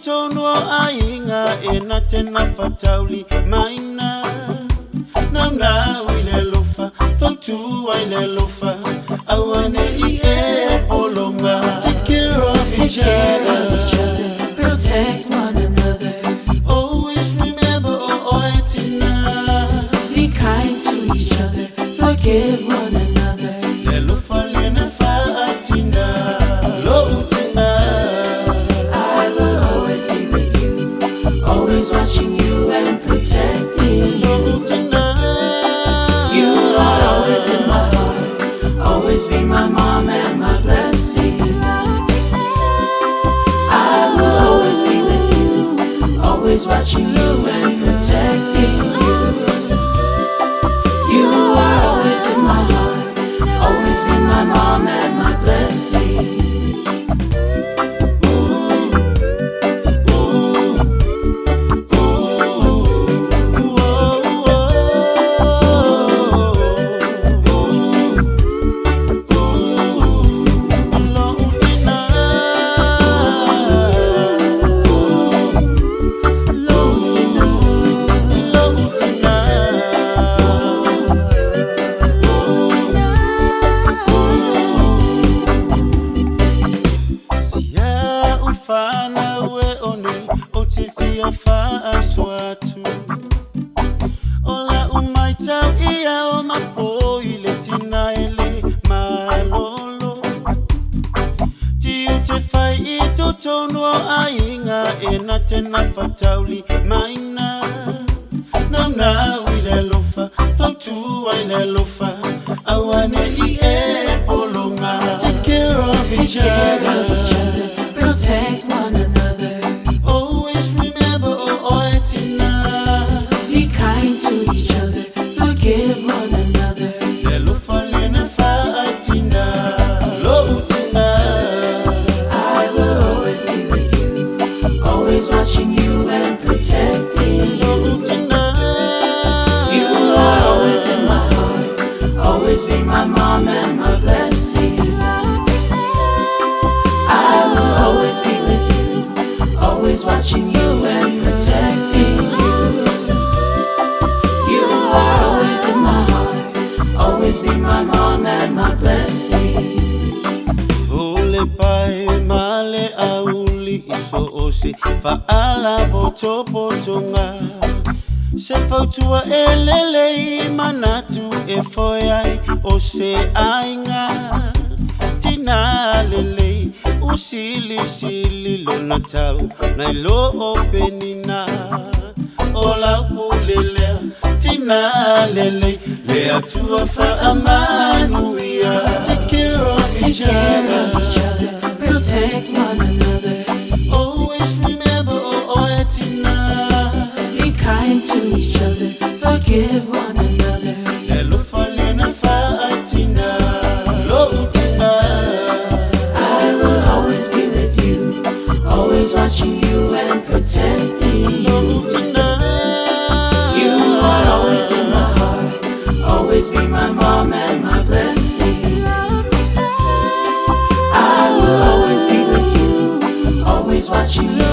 itotonua ainga ena tena fatauli maina. Now ile lofa, thoughtu ile lofa. Awane I polonga. Take care of each other, protect one another. Always remember Tinā. Be kind to each other, forgive one another. Lelofa lena fa'atina, lo Tinā. I will always be with you, always watching you and protecting you. You are always in my heart, always be my mom and my blessing. I will always be with you, always watching you and protecting you. You are always in my heart, always be my mom and my blessing. Ola umaitau ia o mapo ile Tinā ele malolo. Tiu te fai I totonua ainga ena tena fatauli maina. Now ile lofa, thoughtu ile lofa. Awane I polonga. Take care of each other, Protect one another. always remember Tinā. Be kind to each other, forgive one another. Lelofa lena fa'atina, lo Tinā. I will always be with you, always watching you and protecting you. You are always in my heart, always be my mom and my blessing. I will always be with you, always watching you and protecting you. You are always in my heart, always be my mom and my blessing. Ole pae male auli iso ose fa'ala poto potonga. Se fautua elele manatu e foiai o se ainga. Tinā lele usili sili lona tau na ilo o penina. Ola upulele Tinā lele le atua fa'amanuia. Take care of each other, Protect one another. always remember Tinā. Be kind to each other, forgive one another. Lelofa lena fa'atina, lo Tinā. I will always be with you, always watching you and protecting you. You are always in my heart, always be my mom and my blessing. I will always be with you, always watching you